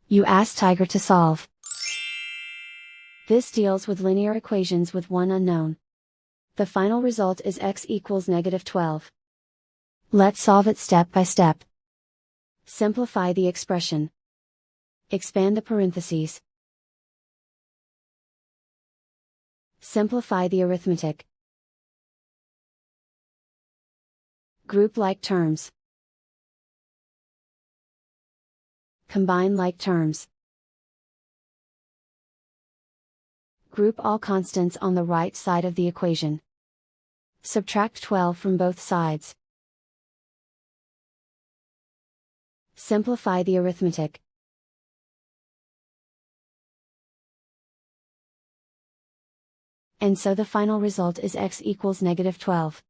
You ask Tiger to solve. This deals with linear equations with one unknown. The final result is x equals -12. Let's solve it step by step. Simplify the expression. Expand the parentheses. Simplify the arithmetic. Group like terms. Combine like terms. Group all constants on the right side of the equation. Subtract 12 from both sides. Simplify the arithmetic. And so the final result is x equals -12.